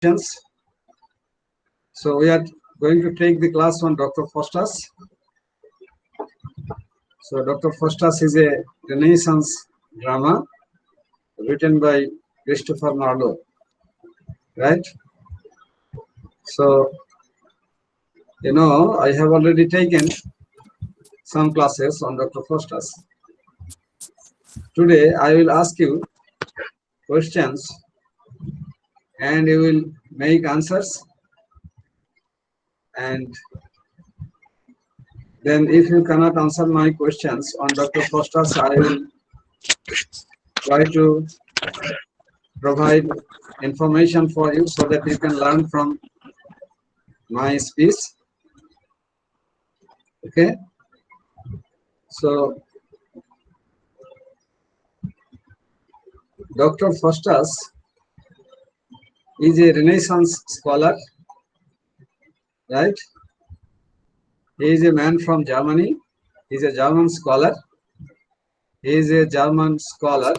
questions. So we are going to take the class on Dr. Faustus. So Dr. Faustus is a Renaissance drama written by Christopher Marlowe, right? So, I have already taken some classes on Dr. Faustus. Today I will ask you questions and you will make answers, and then if you cannot answer my questions on Dr. Faustus, I will try to provide information for you so that you can learn from my speech. Okay, so Dr. Faustus is a Renaissance scholar, right? He is a man from Germany. He is a German scholar. He is a German scholar,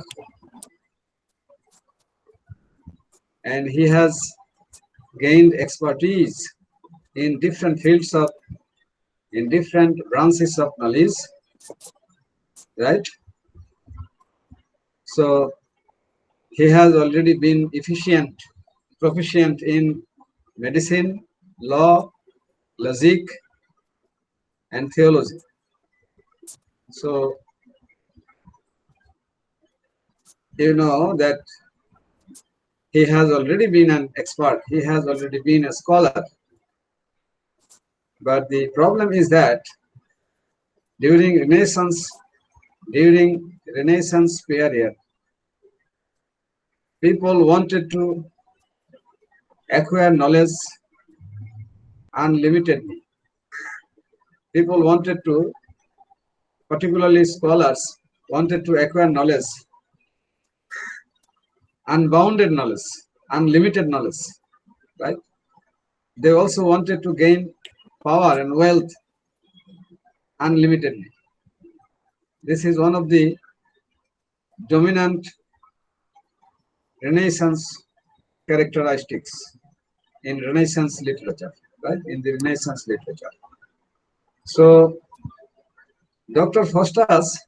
and he has gained expertise in different fields of, in different branches of knowledge, right? So he has already been proficient in medicine, law, logic, and theology. So you know that he has already been an expert, he has already been a scholar. But the problem is that during Renaissance period, people wanted to acquire knowledge unlimitedly. People wanted to, particularly scholars, wanted to acquire knowledge, unbounded knowledge, unlimited knowledge, right? They also wanted to gain power and wealth unlimitedly. This is one of the dominant Renaissance characteristics in Renaissance literature, right? In the Renaissance literature. So Dr. Faustus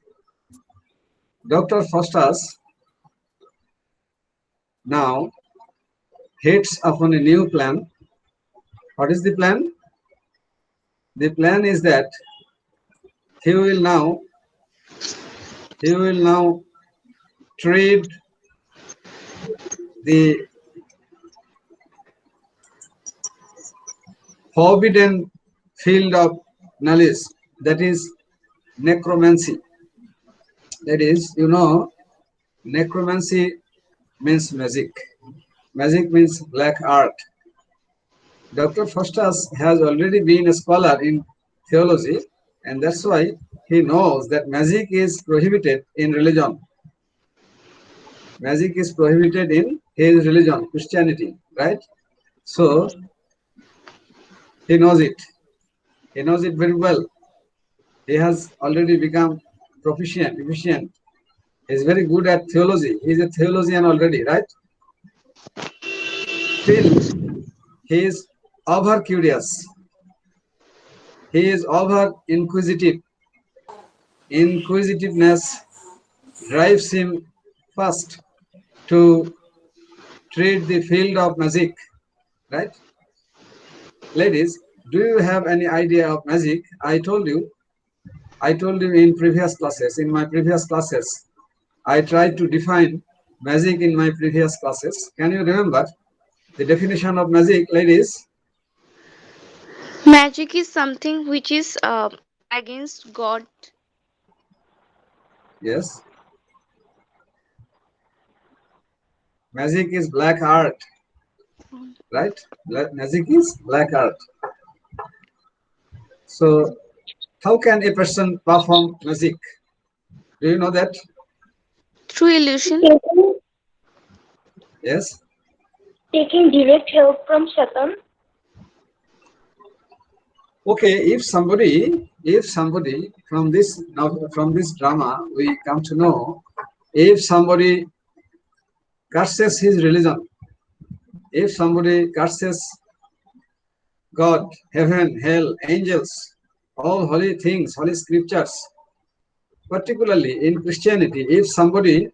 now hits upon a new plan. What is the plan? The plan is that he will now trade the forbidden field of knowledge, that is necromancy. That is, necromancy means magic. Magic means black art. Dr. Faustus has already been a scholar in theology, and that's why he knows that magic is prohibited in religion. Magic is prohibited in his religion, Christianity, right? So he knows it. He knows it very well. He has already become efficient. He's very good at theology. He's a theologian already, right? Still, he is over curious. He is over inquisitive. Inquisitiveness drives him first to treat the field of magic, right? Ladies, do you have any idea of magic? I told you in previous classes, I tried to define magic in my previous classes. Can you remember the definition of magic, ladies? Magic is something which is against God. Yes. Magic is black art, right? Magic is black art. So how can a person perform magic? Do you know that? Through illusion. Yes. Taking direct help from Satan. Okay, if somebody from this drama we come to know, if somebody curses his religion, if somebody curses God, heaven, hell, angels, all holy things, holy scriptures, particularly in Christianity, if somebody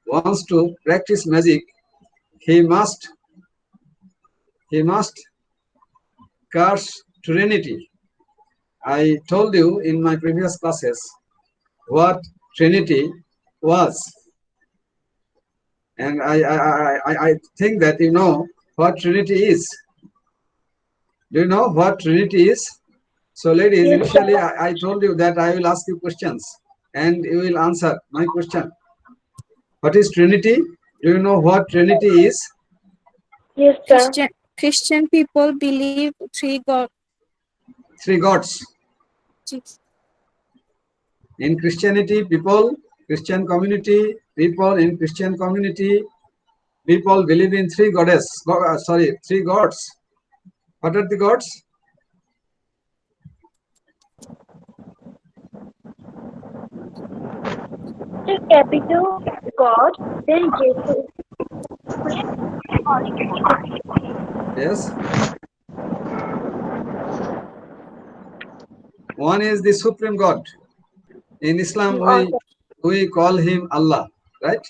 wants to practice magic, he must curse Trinity. I told you in my previous classes what Trinity was, and I think that you know what Trinity is. Do you know what Trinity is? So, ladies, Yes, initially sir. I told you that I will ask you questions and you will answer my question. What is Trinity? Do you know what Trinity is? Yes, sir. Christian people believe three gods. Three gods. In Christianity, Christian community, people in Christian community, people believe in three three gods. What are the gods? The capital God, then Jesus. Yes. One is the supreme God. In Islam, we call him Allah, right?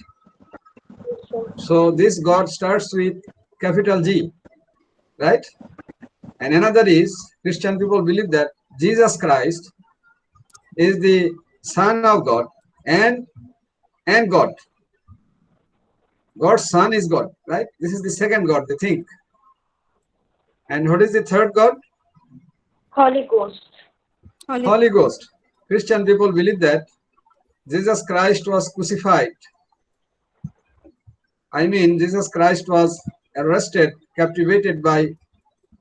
So this God starts with capital G, right? And another is Christian people believe that Jesus Christ is the Son of God and God. God's Son is God, right? This is the second God, they think. And what is the third God? Holy Ghost. Holy Ghost. Christian people believe that Jesus Christ was crucified. I mean, Jesus Christ was arrested, captivated by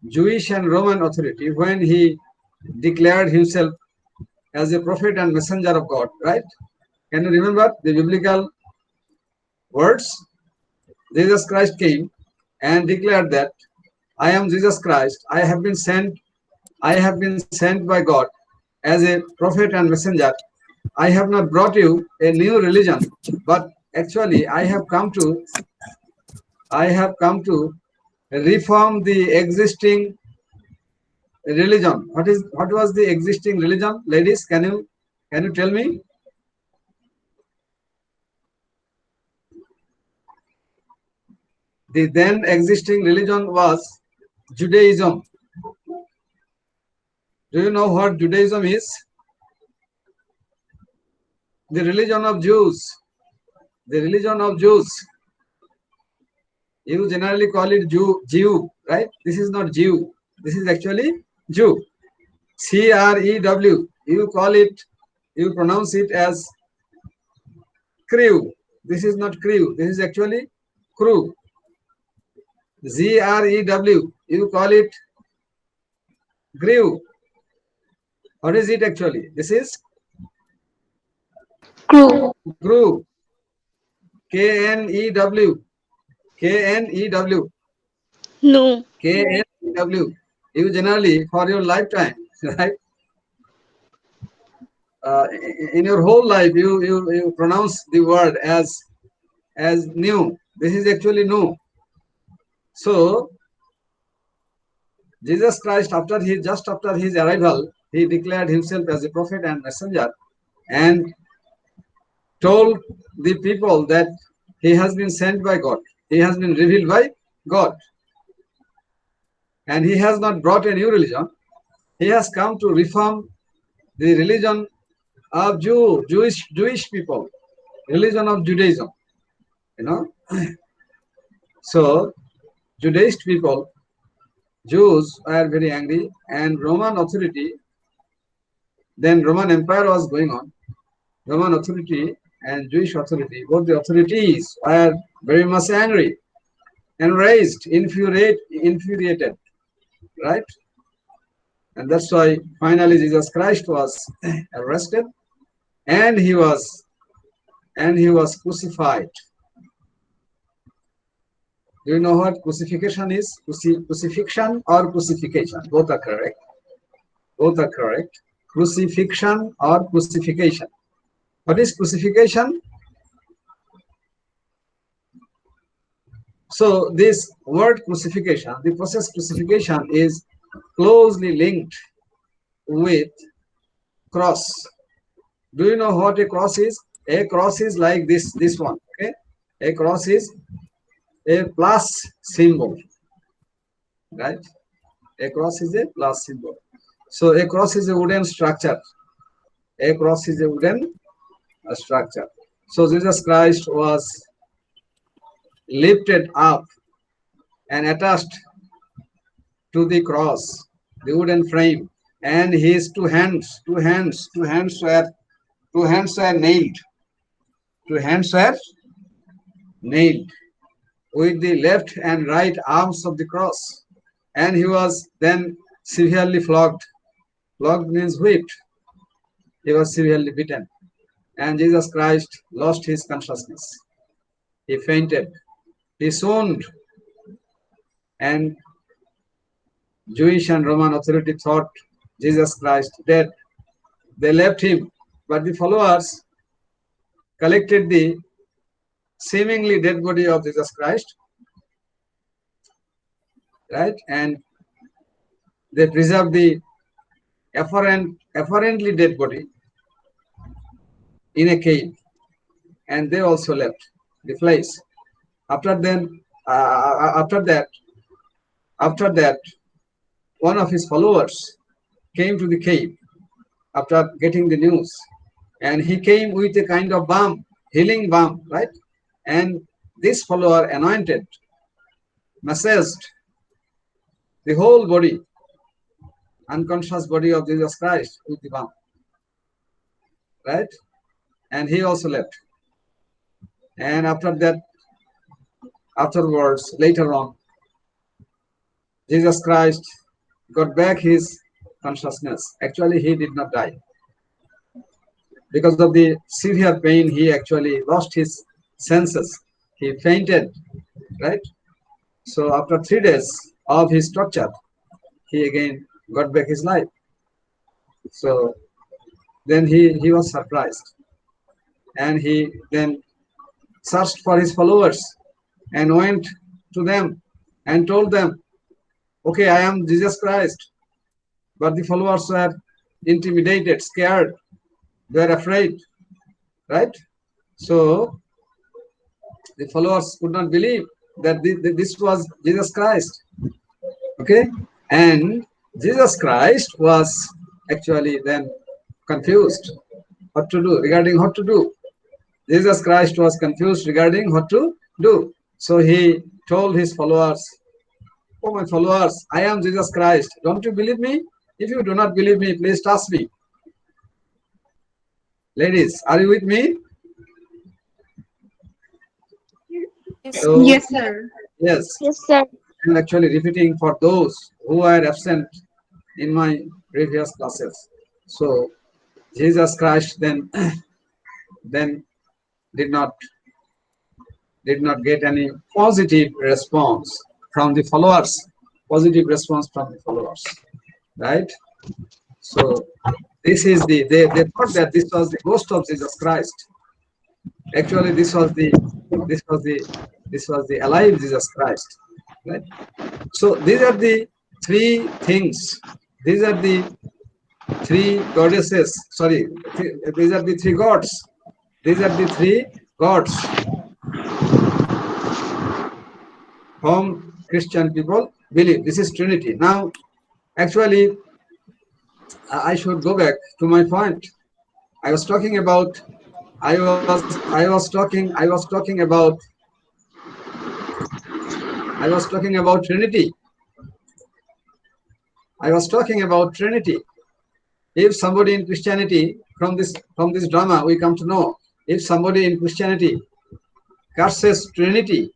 Jewish and Roman authority when he declared himself as a prophet and messenger of God, right? Can you remember the biblical words? Jesus Christ came and declared that I am Jesus Christ. I have been sent by God as a prophet and messenger. I have not brought you a new religion, but actually I have come to reform the existing religion. What was the existing religion? Ladies, can you tell me? The then existing religion was Judaism. Do you know what Judaism is? The religion of Jews. The religion of Jews. You generally call it Jew, right? This is not Jew. This is actually Jew. CREW. You pronounce it as crew. This is not crew. This is actually crew. GREW. You call it grew. What is it actually? This is Crew. grew. KNEW. KNEW. No. KNEW. You generally for your lifetime, right? In your whole life, you pronounce the word as new. This is actually new. So Jesus Christ, just after his arrival, he declared himself as a prophet and messenger, and told the people that he has been sent by God. He has been revealed by God, and he has not brought a new religion. He has come to reform the religion of Jewish people, religion of Judaism. You know, so Judaist people, Jews are very angry, and Roman authority. Then Roman Empire was going on. Roman authority and Jewish authority, both the authorities are very much angry, enraged, infuriated, right? And that's why finally Jesus Christ was arrested, and he was crucified. Do you know what crucifixion is? Crucifixion or crucifixion? Both are correct. Both are correct. Crucifixion or crucifixion. What is crucifixion? So this word crucifixion, the process crucifixion is closely linked with cross. Do you know what a cross is? A cross is like this one. Okay, a cross is a plus symbol, right? A cross is a plus symbol. So a cross is a wooden structure. A cross is a wooden structure. So Jesus Christ was lifted up and attached to the cross, the wooden frame, and his two hands were nailed. Two hands were nailed with the left and right arms of the cross, and he was then severely flogged. Flogged means whipped. He was severely beaten, and Jesus Christ lost his consciousness. He fainted. He swooned, and Jewish and Roman authority thought Jesus Christ dead. They left him, but the followers collected the seemingly dead body of Jesus Christ, right? And they preserved the apparently dead body in a cave, and they also left the place. After that, one of his followers came to the cave after getting the news, and he came with a kind of balm, healing balm, right? And this follower anointed, massaged the whole body, unconscious body of Jesus Christ with the balm, right? And he also left. And afterwards, later on, Jesus Christ got back his consciousness. Actually, he did not die. Because of the severe pain, he actually lost his senses. He fainted, right? So after 3 days of his torture, he again got back his life. So then he was surprised. And he then searched for his followers and went to them and told them, okay, I am Jesus Christ. But the followers were intimidated, scared, they were afraid, right? So the followers could not believe that this was Jesus Christ, okay? And Jesus Christ was actually then confused what to do, regarding what to do. Jesus Christ was confused regarding what to do. So he told his followers, oh, my followers, I am Jesus Christ. Don't you believe me? If you do not believe me, please trust me. Ladies, are you with me? So, Yes, sir. yes. Yes, sir. I'm actually repeating for those who are absent in my previous classes. So Jesus Christ then did not get any positive response from the followers. Positive response from the followers, right? So this is they thought that this was the ghost of Jesus Christ. Actually, this was the alive Jesus Christ, right? So these are the three things. These are the three goddesses. Sorry, these are the three gods. These are the three gods whom Christian people believe. This is Trinity. Now, actually, I should go back to my point. I was talking about Trinity. I was talking about Trinity. If somebody in Christianity, from this drama, we come to know, if somebody in Christianity curses Trinity,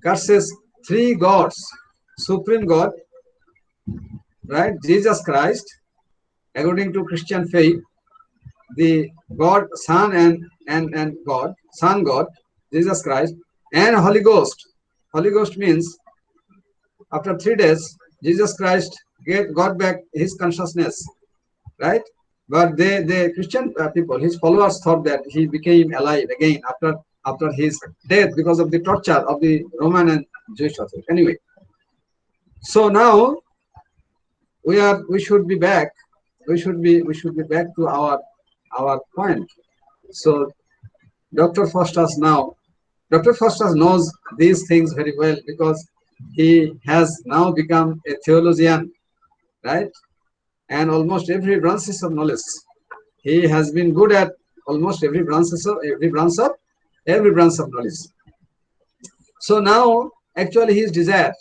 curses three gods, Supreme God, right? Jesus Christ, according to Christian faith, the God, Son and God, Son God, Jesus Christ, and Holy Ghost. Holy Ghost means after 3 days, Jesus Christ got back his consciousness, right? But the Christian people, his followers, thought that he became alive again after his death because of the torture of the Roman and Jewish author. Anyway, so now we should be back. We should be back to our point. So Dr. Faustus knows these things very well because he has now become a theologian, right? And almost every branches of knowledge. He has been good at almost every branch of knowledge. So now actually his desire,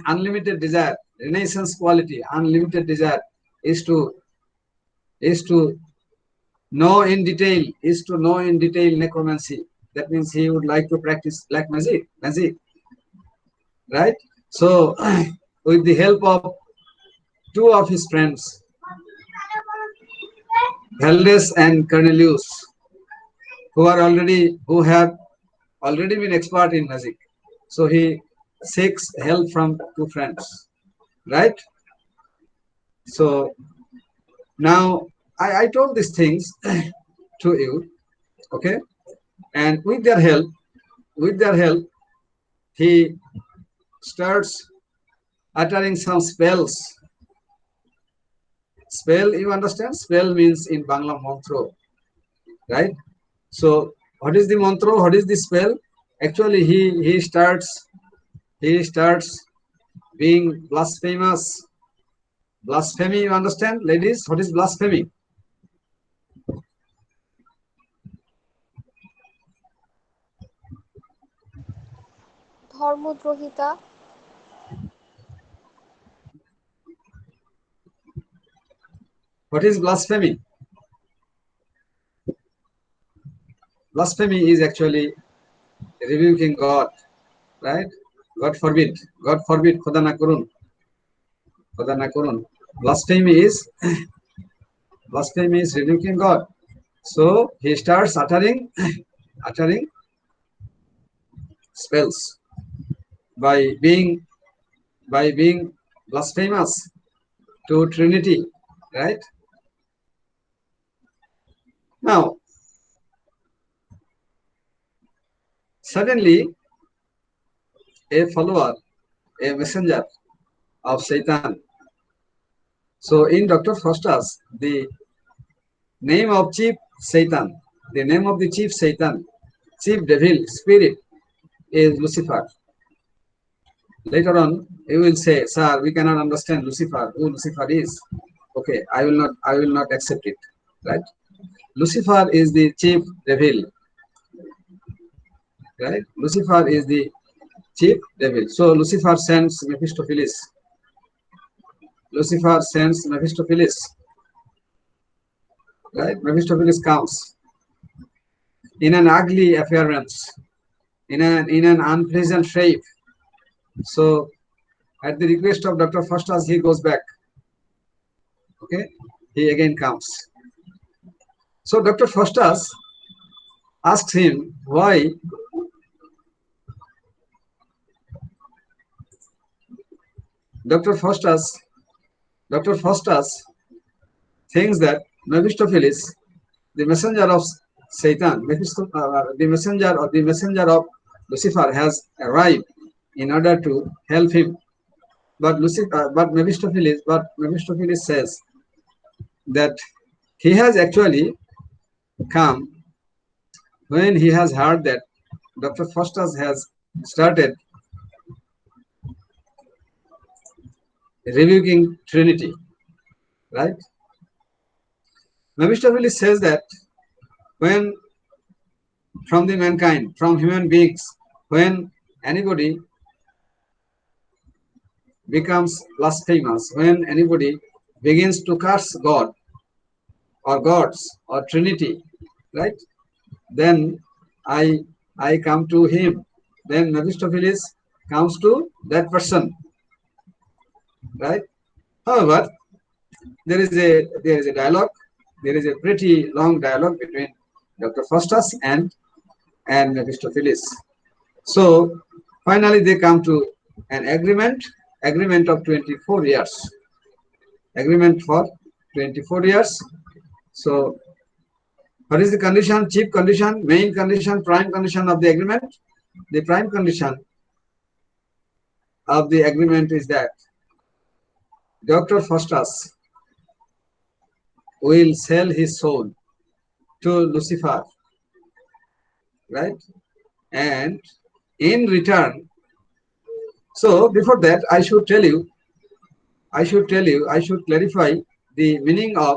unlimited desire, renaissance quality, unlimited desire is to know in detail, necromancy. That means he would like to practice black magic, right? So with the help of two of his friends, Valdes and Cornelius, who have already been expert in magic. So he seeks help from two friends, right? So now I told these things to you, okay? And with their help, he starts uttering some spells. Spell, you understand? Spell means in Bangla mantra, right? So what is the mantra? What is the spell? Actually, he starts being blasphemous. Blasphemy, you understand, ladies? What is blasphemy? ধর্মদ্রোহিতা। What is blasphemy? Blasphemy is actually rebuking God, right? God forbid, khoda na korun. Blasphemy is rebuking God. So he starts uttering spells by being blasphemous to Trinity, right? Now, suddenly, a follower, a messenger of Satan. So in Dr. Faustus, the name of chief Satan, chief devil, spirit is Lucifer. Later on, you will say, sir, we cannot understand Lucifer, who Lucifer is. Okay, I will not accept it, right? Lucifer is the chief devil, right? Lucifer is the chief devil. So Lucifer sends Mephistopheles. Right? Mephistopheles comes in an ugly appearance, in an unpleasant shape. So at the request of Dr. Faustus, he goes back. Okay, he again comes. So Dr. Faustus asks him why Dr. Faustus thinks that Mephistopheles, the messenger of Satan, the messenger of Lucifer, has arrived in order to help him. But Mephistopheles says that he has actually come when he has heard that Dr. Faustus has started rebuking Trinity, right? Mephistopheles says that when from the mankind, from human beings, when anybody becomes blasphemous, when anybody begins to curse God or gods or Trinity, right? Then I come to him. Then Mephistopheles comes to that person, right? However, there is a dialogue. There is a pretty long dialogue between Dr. Faustus and Mephistopheles. So finally, they come to an agreement of 24 years. Agreement for 24 years. So what is the condition? Chief condition, main condition, prime condition of the agreement? The prime condition of the agreement is that Dr. Faustus will sell his soul to Lucifer, right? And in return, so before that, I should clarify the meaning of,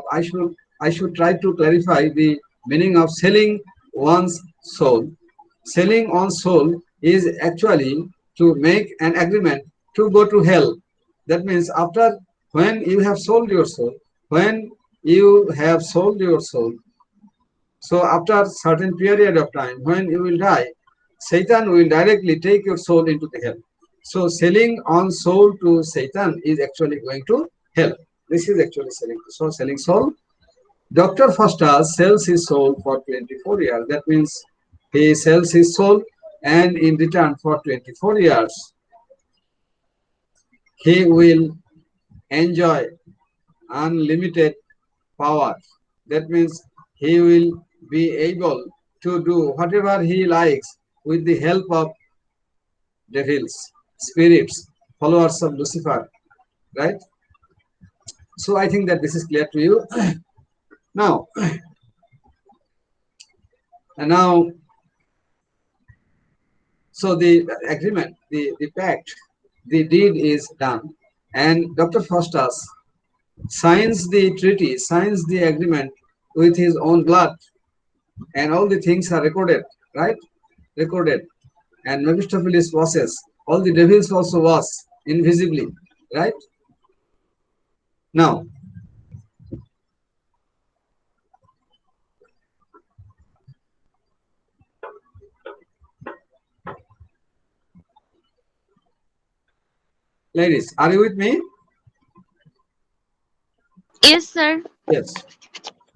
I should try to clarify the meaning of selling one's soul. Selling one's soul is actually to make an agreement to go to hell. That means when you have sold your soul, so after certain period of time, when you will die, Satan will directly take your soul into the hell. So selling on soul to Satan is actually going to hell. This is actually selling. So selling soul. Dr. Faustus sells his soul for 24 years. That means he sells his soul, and in return for 24 years, he will enjoy unlimited power. That means he will be able to do whatever he likes with the help of devils, spirits, followers of Lucifer, right? So I think that this is clear to you. Now, so the agreement, the pact, the deed is done, and Dr. Faustus signs the treaty, signs the agreement with his own blood, and all the things are recorded, right? Recorded. And Mephistopheles watches. All the devils also watch invisibly, right? Now, ladies, are you with me? Yes, sir. Yes.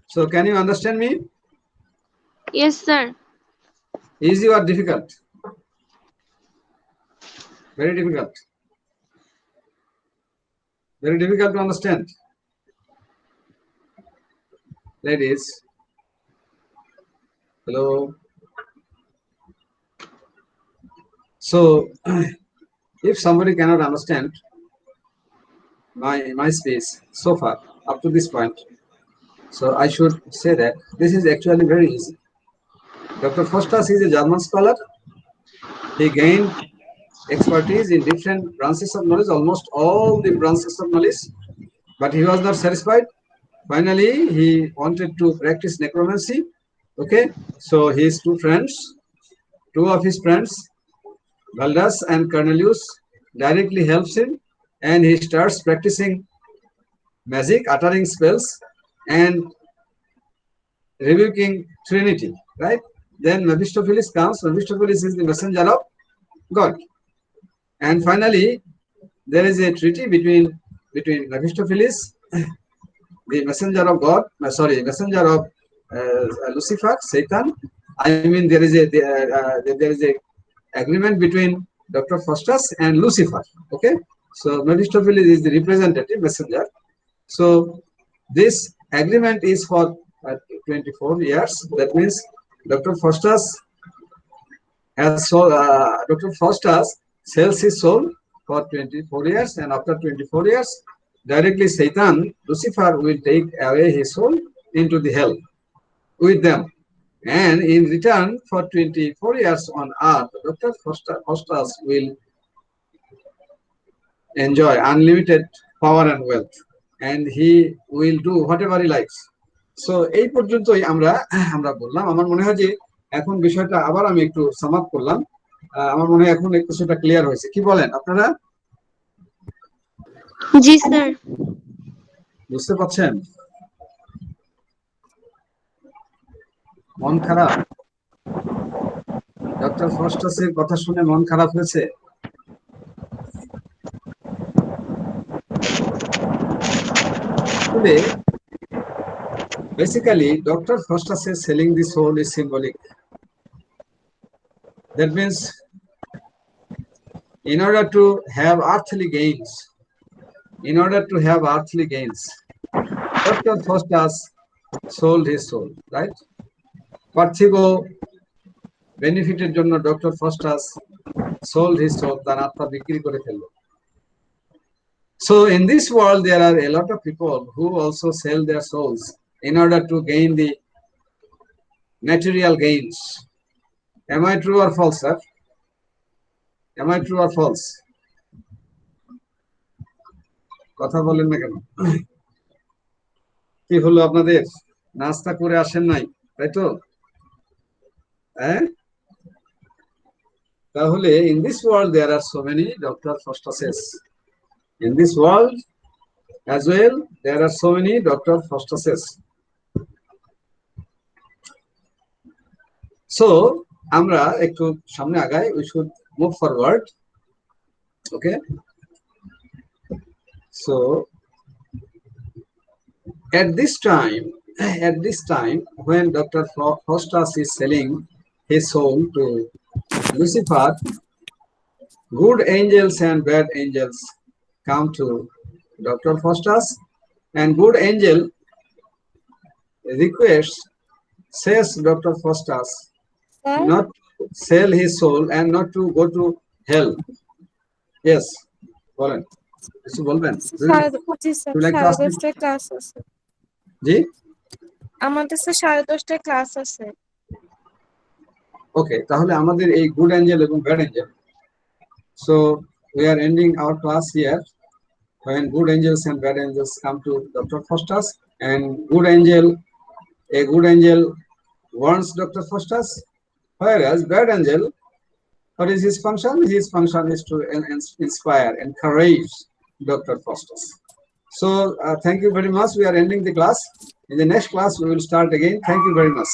So can you understand me? Yes, sir. Easy or difficult? Very difficult. Very difficult to understand. Ladies, hello. So if somebody cannot understand my speech so far up to this point, so I should say that this is actually very easy. Dr. Faustus is a German scholar. He gained expertise in different branches of knowledge, almost all the branches of knowledge, but he was not satisfied. Finally, he wanted to practice necromancy. Okay, so his two of his friends, Valdas and Cornelius, directly helps him, and he starts practicing magic, uttering spells, and rebuking Trinity, right? Then Mephistopheles comes. Mephistopheles is the messenger of God. And finally, there is a treaty between Mephistopheles, the messenger of God, messenger of Lucifer, Satan. I mean, there is a agreement between Dr. Faustus and Lucifer. Okay, so Mephistopheles is the representative messenger. So this agreement is for 24 years. That means Dr. Faustus sells his soul for 24 years, and after 24 years, directly Satan, Lucifer, will take away his soul into the hell with them. And in return, for 24 years on earth, Dr. Faustus will enjoy unlimited power and wealth, and he will do whatever he likes. So এই পর্যন্তই আমরা বললাম। আমার মনে হয় যে এখন বিষয়টা আবার আমি একটু সাম আপ করলাম। আমার মনে হয় এখন কিছুটা ক্লিয়ার হয়েছে। কি বলেন আপনারা? জি স্যার। বুঝতে পারছেন? মন খারাপ? ডক্টর ফাস্টাসের কথা শুনে মন খারাপ হয়েছে? Today, basically, Dr. Faustus says selling the soul is symbolic. That means, in order to have earthly gains, Dr. Faustus sold his soul, right? পার্থিব বেনিফিটের জন্য doctor Faustus sold his soul, তার আত্মা বিক্রি করে ফেললো। So in this world, there are a lot of people who also sell their souls in order to gain the material gains. Am I true or false, sir? Am I true or false? কথা বলেন না কেন? কি হলো আপনাদের? নাস্তা করে আসেন নাই, তাই তো? হ্যাঁ? তাহলে in this world there are so many Dr. Fostases. In this world as well there are so many Dr. Fostases. So আমরা একটু সামনে আগাই, we should move forward. Okay. So at this time when Dr. Faustus is selling his soul to Lucifer, good angels and bad angels come to Dr. Faustus, and good angel requests, says Dr. Faustus, Sir, not to sell his soul and not to go to hell. Yes, বলেন, কিছু বলবেন? জি sir, You like to ask me? 10:30টায় class আছে। জি? আমাদের sir 10:30টায় class আছে। Okay, তাহলে আমাদের এই good angel এবং bad angel. So we are ending our class here. When good angels and bad angels come to Dr. Faustus, and a good angel warns Dr. Faustus, whereas bad angel, what is his function? His function is to inspire, encourage Dr. Faustus. So thank you very much. We are ending the class. In the next class, we will start again. Thank you very much.